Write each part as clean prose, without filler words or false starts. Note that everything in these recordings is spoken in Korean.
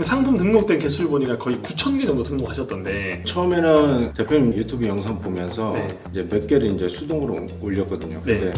상품 등록된 개수를 보니까 거의 9,000개 정도 등록하셨던데, 처음에는 대표님 유튜브 영상 보면서 네. 이제 몇 개를 이제 수동으로 올렸거든요. 네. 근데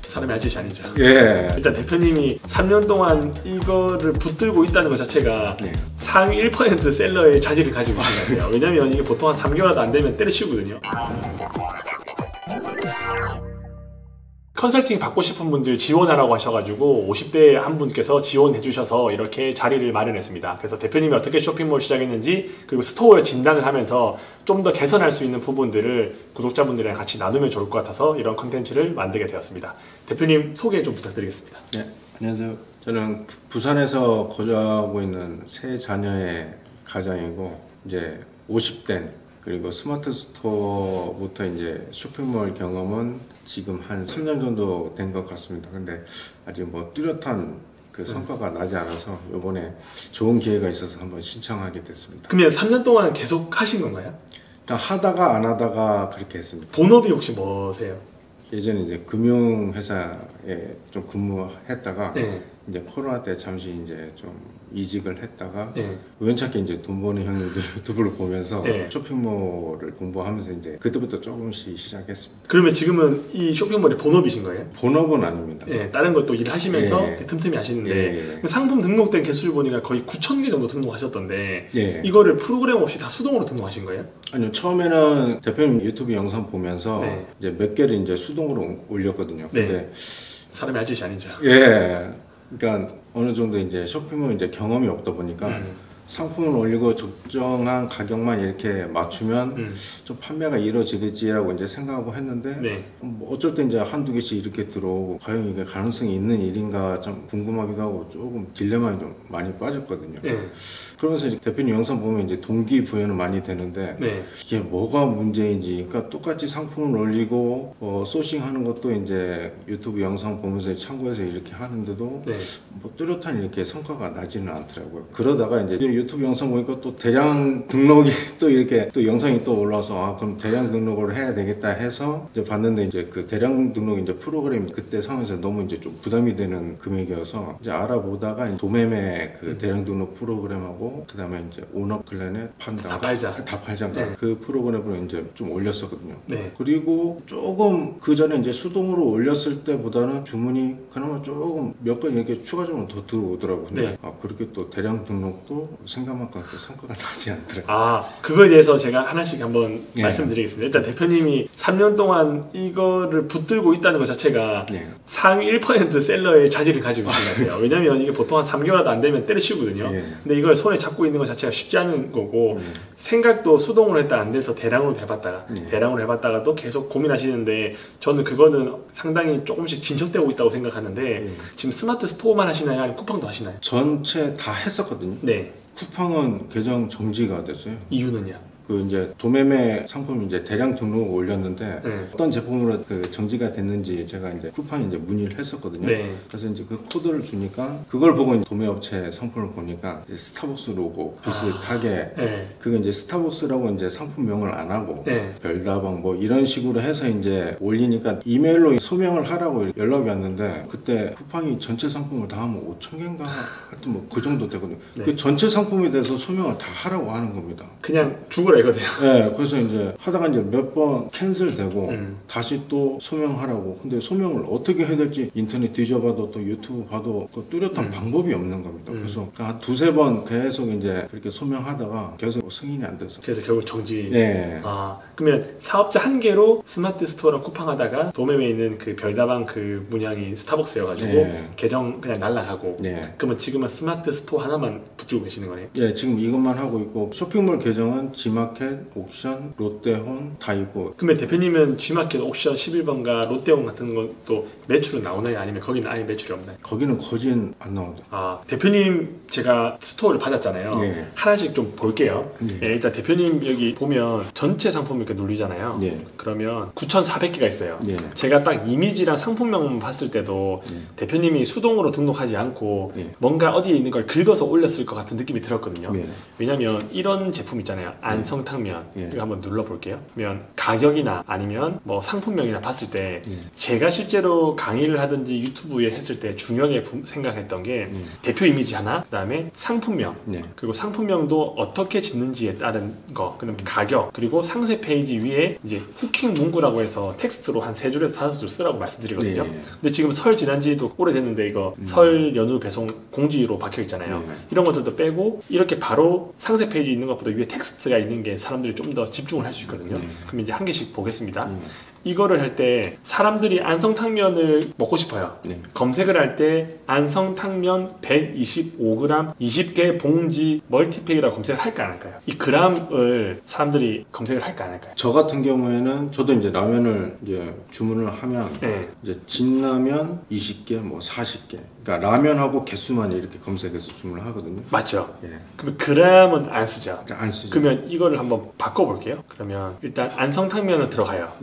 사람이 할 짓이 아니죠. 예. 일단 대표님이 3년 동안 이거를 붙들고 있다는 것 자체가 네. 상위 1% 셀러의 자질을 가지고 있는 것 같아요. 왜냐면 이게 보통 한 3개월도 안 되면 때려치우거든요. 컨설팅 받고 싶은 분들 지원하라고 하셔가지고 50대 한 분께서 지원해 주셔서 이렇게 자리를 마련했습니다. 그래서 대표님이 어떻게 쇼핑몰 시작했는지, 그리고 스토어 진단을 하면서 좀 더 개선할 수 있는 부분들을 구독자분들이랑 같이 나누면 좋을 것 같아서 이런 컨텐츠를 만들게 되었습니다. 대표님 소개 좀 부탁드리겠습니다. 네. 안녕하세요. 저는 부산에서 거주하고 있는 세 자녀의 가장이고, 이제 50대 그리고 스마트 스토어부터 이제 쇼핑몰 경험은 지금 한 3년 정도 된 것 같습니다. 근데 아직 뭐 뚜렷한 그 성과가 나지 않아서 이번에 좋은 기회가 있어서 한번 신청하게 됐습니다. 그러면 3년 동안 계속 하신 건가요? 그러니까 하다가 안 하다가 그렇게 했습니다. 본업이 혹시 뭐세요? 예전에 이제 금융회사에 좀 근무했다가 네. 이제 코로나 때 잠시 이제 좀 이직을 했다가 네. 우연찮게 이제 돈 버는 형님들 유튜브를 보면서 네. 쇼핑몰을 공부하면서 이제 그때부터 조금씩 시작했습니다. 그러면 지금은 이 쇼핑몰의 본업이신 거예요? 본업은 아닙니다. 예, 다른 것도 일을 하시면서 예. 틈틈이 하시는데, 예. 상품 등록된 개수를 보니까 거의 9,000개 정도 등록하셨던데, 예. 이거를 프로그램 없이 다 수동으로 등록하신 거예요? 아니요, 처음에는 대표님 유튜브 영상 보면서 네. 이제 몇 개를 이제 수동으로 올렸거든요. 네. 근데 사람이 할 짓이 아니죠. 예, 그러니까 어느 정도 이제 쇼핑몰 이제 경험이 없다 보니까 상품을 올리고 적정한 가격만 이렇게 맞추면 좀 판매가 이루어지겠지라고 이제 생각하고 했는데, 네. 뭐 어쩔 때 이제 한두 개씩 이렇게 들어오고 과연 이게 가능성이 있는 일인가 좀 궁금하기도 하고 조금 딜레마에 좀 많이 빠졌거든요. 네. 그러면서 이제 대표님 영상 보면 이제 동기부여는 많이 되는데 네. 이게 뭐가 문제인지, 그러니까 똑같이 상품을 올리고 소싱하는 것도 이제 유튜브 영상 보면서 참고해서 이렇게 하는데도 네. 뭐 뚜렷한 이렇게 성과가 나지는 않더라고요. 그러다가 이제 유튜브 영상 보니까 또 대량 등록이 또 이렇게 또 영상이 또 올라와서 아 그럼 대량 등록을 해야 되겠다 해서 이제 봤는데, 이제 그 대량 등록 이제 프로그램이 그때 상황에서 너무 이제 좀 부담이 되는 금액이어서 이제 알아보다가 도매매 그 대량 등록 프로그램하고 그다음에 이제 오너클랜의 판단 다 팔자 네. 그 프로그램으로 이제 좀 올렸었거든요. 네. 그리고 조금 그 전에 이제 수동으로 올렸을 때보다는 주문이 그나마 조금 몇 건 이렇게 추가적으로 더 들어오더라고요. 근데 네. 그렇게 또 대량 등록도 생각만큼 성과가 나지 않더라고요. 아, 그거에 대해서 제가 하나씩 한번 네. 말씀드리겠습니다. 일단 대표님이 3년 동안 이거를 붙들고 있다는 것 자체가 네. 상위 1% 셀러의 자질을 가지고 있는 것 같아요. 왜냐면 이게 보통 한 3개월도 안 되면 때려치우거든요. 네. 근데 이걸 손에 잡고 있는 것 자체가 쉽지 않은 거고, 생각도 수동으로 했다 안 돼서 대량으로 해봤다가 대량으로 해봤다가도 계속 고민하시는데, 저는 그거는 상당히 조금씩 진척되고 있다고 생각하는데, 지금 스마트 스토어만 하시나요? 아니면 쿠팡도 하시나요? 전체 다 했었거든요. 네. 쿠팡은 계정 정지가 됐어요. 이유는요? 그 이제 도매매 상품 이제 대량 등록을 올렸는데 네. 어떤 제품으로 그 정지가 됐는지 제가 이제 쿠팡에 이제 문의를 했었거든요. 네. 그래서 이제 그 코드를 주니까 그걸 보고 이제 도매업체 상품을 보니까 이제 스타벅스 로고 비슷하게 네. 그거 이제 스타벅스라고 이제 상품명을 안 하고 네. 별다방 뭐 이런 식으로 해서 이제 올리니까 이메일로 소명을 하라고 연락이 왔는데, 그때 쿠팡이 전체 상품을 다 하면 5,000개인가 하여튼 뭐 그 정도 되거든요. 네. 그 전체 상품에 대해서 소명을 다 하라고 하는 겁니다. 그냥 죽어라 이거세요. 네, 그래서 이제 하다가 이제 몇 번 캔슬되고 다시 또 소명하라고. 근데 소명을 어떻게 해야 될지 인터넷 뒤져봐도 또 유튜브 봐도 그 뚜렷한 방법이 없는 겁니다. 그래서 한 두세 번 계속 이제 그렇게 소명하다가 계속 승인이 안 돼서. 그래서 결국 정지. 네. 아, 그러면 사업자 한 개로 스마트 스토어랑 쿠팡 하다가 도매매에 있는 그 별다방 그 문양이 스타벅스여가지고 네. 계정 그냥 날라가고. 네. 그러면 지금은 스마트 스토어 하나만 붙들고 계시는 거네요? 예, 지금 이것만 하고 있고 쇼핑몰 계정은 G마켓, 옥션, 롯데홈 다 있고. 그러면 대표님은 G마켓, 옥션, 11번가, 롯데홈 같은 것도 매출은 나오나요? 아니면 거기는 아예 매출이 없나요? 거기는 거진 안 나오죠. 아, 대표님 제가 스토어를 받았잖아요. 네. 하나씩 좀 볼게요. 네. 예, 일단 대표님 여기 보면 전체 상품 이렇게 누르잖아요. 네. 그러면 9,400개가 있어요. 네. 제가 딱 이미지랑 상품명만 봤을 때도 대표님이 수동으로 등록하지 않고 네. 뭔가 어디에 있는 걸 긁어서 올렸을 것 같은 느낌이 들었거든요. 네. 왜냐면 이런 제품 있잖아요. 안성 안성탕면 예. 이거 한번 눌러볼게요. 그러면 가격이나 아니면 뭐 상품명이나 봤을 때 제가 실제로 강의를 하든지 유튜브에 했을 때 중요하게 생각했던 게 대표 이미지 하나, 그다음에 상품명, 그리고 상품명도 어떻게 짓는지에 따른 거, 그다음 가격, 그리고 상세 페이지 위에 이제 후킹 문구라고 해서 텍스트로 한 3줄에서 5줄 쓰라고 말씀드리거든요. 근데 지금 설 지난 지도 오래됐는데 이거 설 연휴 배송 공지로 박혀 있잖아요. 이런 것들도 빼고 이렇게 바로 상세 페이지 있는 것보다 위에 텍스트가 있는 게 사람들이 좀 더 집중을 할 수 있거든요. 그럼 이제 한 개씩 보겠습니다. 이거를 할 때 사람들이 안성탕면을 먹고 싶어요. 검색을 할 때 안성탕면 125g 20개 봉지 멀티팩이라고 검색을 할까 안 할까요? 이 g을 사람들이 검색을 할까 안 할까요? 저 같은 경우에는 저도 이제 라면을 이제 주문을 하면 이제 진라면 20개, 뭐 40개. 그러니까 라면하고 개수만 이렇게 검색해서 주문을 하거든요. 맞죠? 그러면 g은 안 쓰죠. 안 쓰죠. 그러면 이거를 한번 바꿔볼게요. 그러면 일단 안성탕면은 들어가요.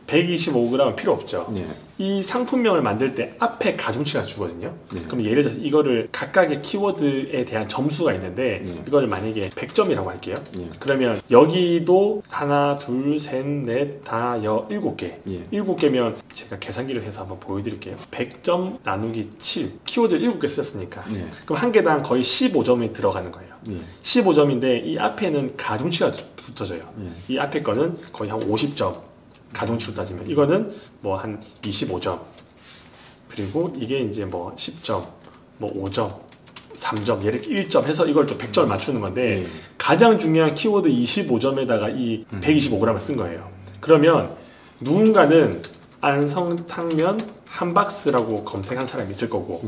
125g은 필요 없죠. 이 상품명을 만들 때 앞에 가중치가 주거든요. 그럼 예를 들어서 이거를 각각의 키워드에 대한 점수가 있는데 이거를 만약에 100점이라고 할게요. 그러면 여기도 하나, 둘, 셋, 넷, 다, 7개. 7개면 제가 계산기를 해서 한번 보여드릴게요. 100점 나누기 7. 키워드를 7개 쓰셨으니까. 그럼 한 개당 거의 15점이 들어가는 거예요. 15점인데 이 앞에는 가중치가 붙어져요. 이 앞에 거는 거의 한 50점. 가중치로 따지면 이거는 뭐 한 25점, 그리고 이게 이제 뭐 10점, 뭐 5점, 3점, 이렇게 1점 해서 이걸 또 100점을 맞추는 건데 가장 중요한 키워드 25점에다가 이 125g을 쓴 거예요. 그러면 누군가는 안성탕면 한 박스라고 검색한 사람이 있을 거고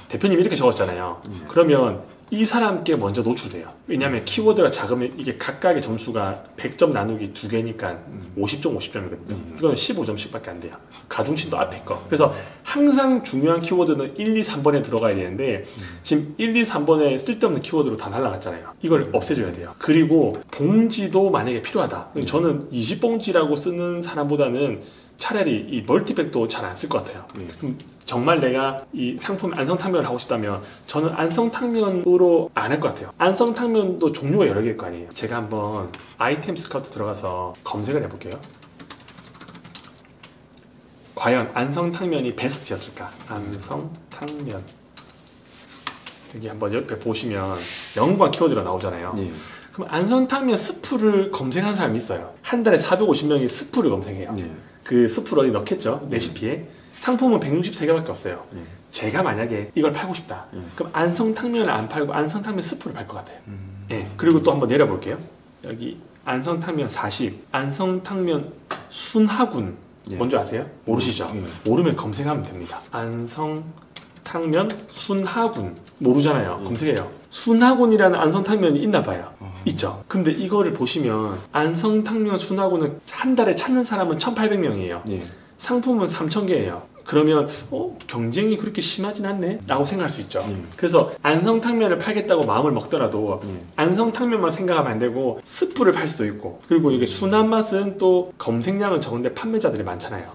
대표님이 이렇게 적었잖아요. 그러면 이 사람께 먼저 노출돼요. 왜냐하면 키워드가 작으면 이게 각각의 점수가 100점 나누기 2개니까 50점, 50점이거든요. 이건 15점씩 밖에 안 돼요. 가중치도 앞에 거. 그래서 항상 중요한 키워드는 1, 2, 3번에 들어가야 되는데 지금 1, 2, 3번에 쓸데없는 키워드로 다 날아갔잖아요. 이걸 없애줘야 돼요. 그리고 봉지도 만약에 필요하다. 저는 20봉지라고 쓰는 사람보다는 차라리 이 멀티백도 잘 안 쓸 것 같아요. 그럼 정말 내가 이 상품 안성탕면을 하고 싶다면 저는 안성탕면으로 안 할 것 같아요. 안성탕면도 종류가 여러 개일 거 아니에요. 제가 한번 아이템 스카우트 들어가서 검색을 해볼게요. 과연 안성탕면이 베스트였을까? 안성탕면 여기 한번 옆에 보시면 연관 키워드가 나오잖아요. 그럼 안성탕면 스프를 검색하는 사람이 있어요. 한 달에 450명이 스프를 검색해요. 그 스프를 어디 넣겠죠? 레시피에. 상품은 163개밖에 없어요. 제가 만약에 이걸 팔고 싶다. 그럼 안성탕면을 안 팔고 안성탕면 스프를 팔 것 같아요. 그리고 또 한번 내려볼게요. 여기 안성탕면 40, 안성탕면 순하군. 뭔지 아세요? 모르시죠? 모르면 검색하면 됩니다. 안성탕면 순하군. 모르잖아요. 검색해요. 순하군이라는 안성탕면이 있나 봐요. 있죠. 근데 이거를 보시면 안성탕면 순하군은 한 달에 찾는 사람은 1,800명이에요. 상품은 3,000개예요. 그러면 경쟁이 그렇게 심하진 않네? 라고 생각할 수 있죠. 그래서 안성탕면을 팔겠다고 마음을 먹더라도 안성탕면만 생각하면 안 되고 스프를 팔 수도 있고, 그리고 이게 순한 맛은 또 검색량은 적은데 판매자들이 많잖아요.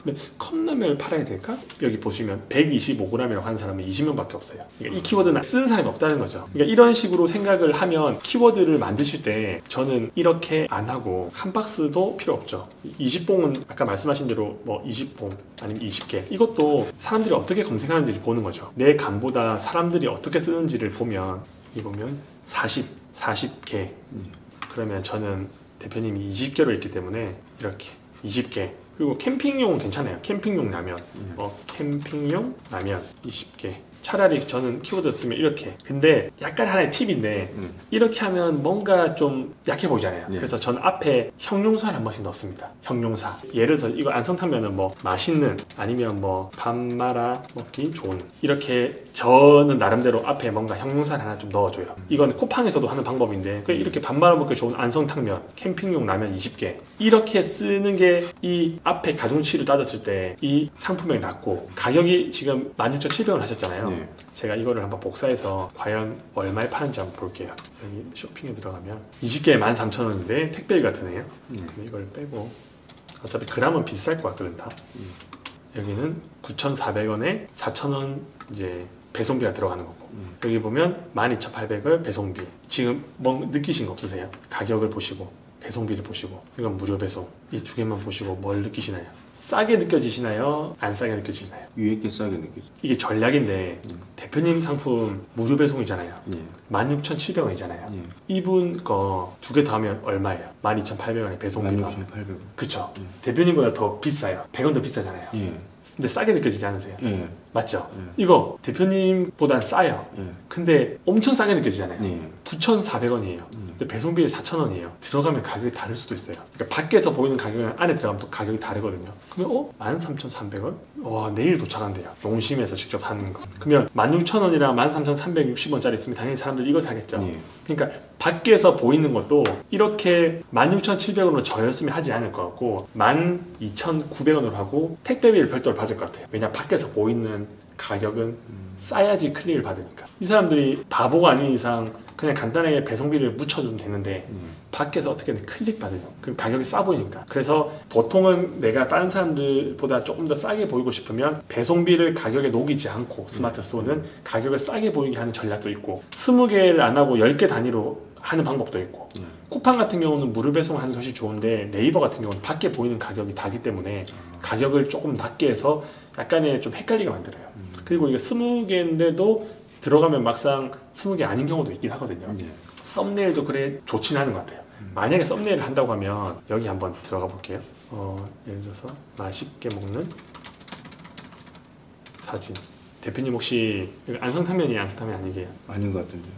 그러면 컵라면을 팔아야 될까? 여기 보시면 125g이라고 하는 사람은 20명밖에 없어요. 그러니까 이 키워드는 쓰는 사람이 없다는 거죠. 그러니까 이런 식으로 생각을 하면 키워드를 만드실 때 저는 이렇게 안 하고 한 박스도 필요 없죠. 20봉은 아까 말씀하신 대로 뭐 20봉 아니면 20개, 이것도 사람들이 어떻게 검색하는지를 보는 거죠. 내 감보다 사람들이 어떻게 쓰는지를 보면, 이 보면 40개. 그러면 저는 대표님이 20개로 있기 때문에 이렇게 20개. 그리고 캠핑용은 괜찮아요. 캠핑용 라면, 캠핑용 라면 20개. 차라리 저는 키워드 쓰면 이렇게. 근데 약간 하나의 팁인데 이렇게 하면 뭔가 좀 약해 보이잖아요. 그래서 저는 앞에 형용사를 한 번씩 넣습니다. 형용사. 예를 들어서 이거 안성탕면은 뭐 맛있는, 아니면 뭐 밥 말아 먹기 좋은, 이렇게 저는 나름대로 앞에 뭔가 형용사를 하나 좀 넣어줘요. 이건 쿠팡에서도 하는 방법인데 이렇게 밥 말아 먹기 좋은 안성탕면, 캠핑용 라면 20개, 이렇게 쓰는 게 이 앞에 가중치를 따졌을 때 이 상품명이 낮고, 가격이 지금 16,700원 하셨잖아요. 제가 이거를 한번 복사해서 과연 얼마에 파는지 한번 볼게요. 여기 쇼핑에 들어가면 20개에 13,000원인데 택배비가 드네요. 그럼 이걸 빼고, 어차피 그램은 비쌀 것 같거든 다. 여기는 9,400원에 4,000원 이제 배송비가 들어가는 거고, 여기 보면 12,800원 배송비. 지금 뭐 느끼신 거 없으세요? 가격을 보시고 배송비를 보시고 이건 무료 배송 이 두 개만 보시고 뭘 느끼시나요? 싸게 느껴지시나요? 안 싸게 느껴지시나요? 위에 있게 싸게 느껴져. 이게 전략인데 대표님 상품 무료 배송이잖아요. 예. 16,700원이잖아요. 예. 이분 거 두 개 더 하면 얼마예요? 12,800원에 배송비가. 16,800원. 그쵸? 예. 대표님보다 더 비싸요. 100원 더 비싸잖아요. 예. 근데 싸게 느껴지지 않으세요? 예. 맞죠? 예. 이거 대표님보단 싸요. 예. 근데 엄청 싸게 느껴지잖아요. 예. 9,400원이에요. 근데 배송비에 4,000원이에요. 들어가면 가격이 다를 수도 있어요. 그러니까 밖에서 보이는 가격이랑 안에 들어가면 또 가격이 다르거든요. 그러면 13,300원? 와, 내일 도착한대요. 농심에서 직접 하는 거. 그러면 16,000원이랑 13,360원짜리 있으면 당연히 사람들 이거 사겠죠. 예. 그러니까 밖에서 보이는 것도 이렇게 16,700원으로 저였으면 하지 않을 것 같고 12,900원으로 하고 택배비를 별도로 받을 것 같아요. 왜냐 밖에서 보이는 가격은 싸야지 클릭을 받으니까. 이 사람들이 바보가 아닌 이상 그냥 간단하게 배송비를 묻혀주면 되는데 밖에서 어떻게든 클릭 받으죠. 그럼 가격이 싸 보이니까. 그래서 보통은 내가 다른 사람들보다 조금 더 싸게 보이고 싶으면 배송비를 가격에 녹이지 않고 스마트 스토어는 가격을 싸게 보이게 하는 전략도 있고 20개를 안 하고 10개 단위로 하는 방법도 있고 쿠팡 같은 경우는 무료 배송하는 것이 좋은데 네이버 같은 경우는 밖에 보이는 가격이 다기 때문에 가격을 조금 낮게 해서 약간의 좀 헷갈리게 만들어요. 그리고 이게 20개인데도 들어가면 막상 20개 아닌 경우도 있긴 하거든요. 썸네일도 그래 좋진 않은 것 같아요. 만약에 썸네일을 한다고 하면 여기 한번 들어가 볼게요. 예를 들어서 맛있게 먹는 사진. 대표님 혹시 안성탕면이 안성탕면 아니게요? 아닌 것 같은데.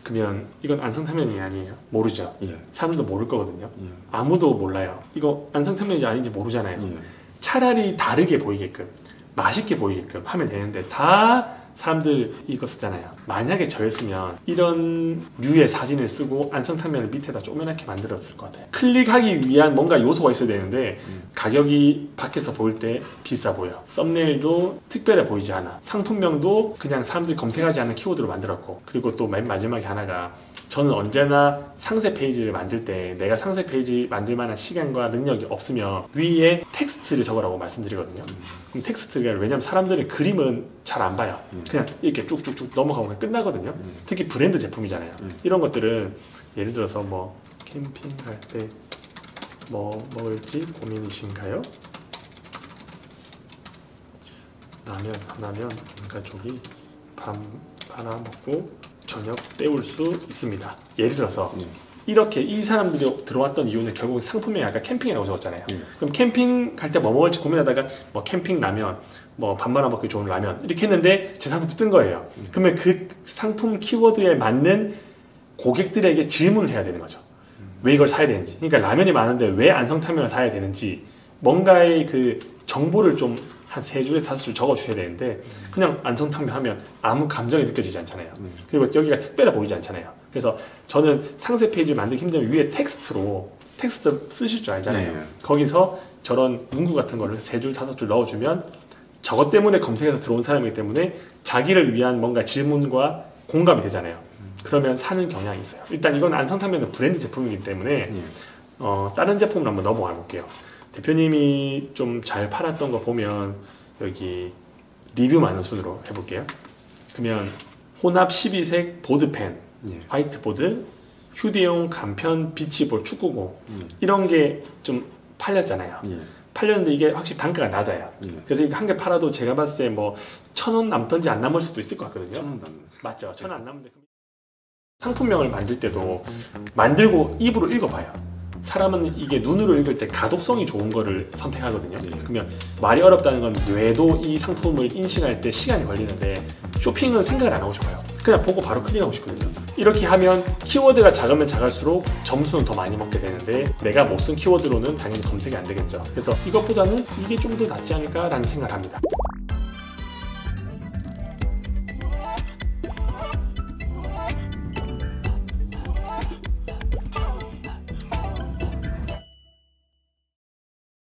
그러면 이건 안성탕면이 아니에요? 모르죠? 예. 사람들도 모를 거거든요. 예. 아무도 몰라요. 이거 안성탕면인지 아닌지 모르잖아요. 예. 차라리 다르게 보이게끔 맛있게 보이게끔 하면 되는데 다 사람들 이거 쓰잖아요. 만약에 저였으면 이런 류의 사진을 쓰고 안성탕면을 밑에다 조그맣게 만들었을 것 같아요. 클릭하기 위한 뭔가 요소가 있어야 되는데 가격이 밖에서 보일 때 비싸 보여. 썸네일도 특별해 보이지 않아. 상품명도 그냥 사람들이 검색하지 않는 키워드로 만들었고, 그리고 또 맨 마지막에 하나가 저는 언제나 상세 페이지를 만들 때 내가 상세 페이지 만들 만한 시간과 능력이 없으면 위에 텍스트를 적으라고 말씀드리거든요. 그럼 텍스트가 왜냐면 사람들은 그림은 잘 안 봐요. 그냥 이렇게 쭉쭉쭉 넘어가고 그냥 끝나거든요. 특히 브랜드 제품이잖아요. 이런 것들은 예를 들어서 뭐 캠핑 갈 때 뭐 먹을지 고민이신가요? 라면 하나면 온 가족이 밥 하나 먹고 저녁 때울 수 있습니다. 예를 들어서 이렇게 이 사람들이 들어왔던 이유는 결국 상품명이 아까 캠핑이라고 적었잖아요. 그럼 캠핑 갈 때 뭐 먹을지 고민하다가 뭐 캠핑 라면, 뭐 밥 말아 먹기 좋은 라면 이렇게 했는데 제 상품이 뜬 거예요. 그러면 그 상품 키워드에 맞는 고객들에게 질문을 해야 되는 거죠. 왜 이걸 사야 되는지. 그러니까 라면이 많은데 왜 안성탕면을 사야 되는지 뭔가의 그 정보를 좀 한 3줄에 5줄 적어주셔야 되는데 그냥 안성탕면 하면 아무 감정이 느껴지지 않잖아요. 그리고 여기가 특별해 보이지 않잖아요. 그래서 저는 상세 페이지를 만들기 힘들면 위에 텍스트 쓰실 줄 알잖아요. 거기서 저런 문구 같은 거를 3줄 5줄 넣어주면 저것 때문에 검색해서 들어온 사람이기 때문에 자기를 위한 뭔가 질문과 공감이 되잖아요. 그러면 사는 경향이 있어요. 일단 이건 안성탕면은 브랜드 제품이기 때문에 다른 제품으로 한번 넘어가 볼게요. 대표님이 좀 잘 팔았던 거 보면 여기 리뷰 많은 순으로 해볼게요. 그러면 혼합 12색 보드펜, 화이트보드, 휴대용 간편 비치볼 축구공 이런 게 좀 팔렸잖아요. 팔렸는데 이게 확실히 단가가 낮아요. 그래서 이거 한 개 팔아도 제가 봤을 때 뭐 1,000원 남던지 안 남을 수도 있을 것 같거든요. 1,000원 남는. 맞죠? 1,000원 안 남는데 상품명을 만들 때도 만들고 입으로 읽어봐요. 사람은 이게 눈으로 읽을 때 가독성이 좋은 거를 선택하거든요. 그러면 말이 어렵다는 건 뇌도 이 상품을 인식할 때 시간이 걸리는데 쇼핑은 생각을 안 하고 싶어요. 그냥 보고 바로 클릭하고 싶거든요. 이렇게 하면 키워드가 작으면 작을수록 점수는 더 많이 먹게 되는데 내가 못 쓴 키워드로는 당연히 검색이 안 되겠죠. 그래서 이것보다는 이게 좀 더 낫지 않을까라는 생각을 합니다.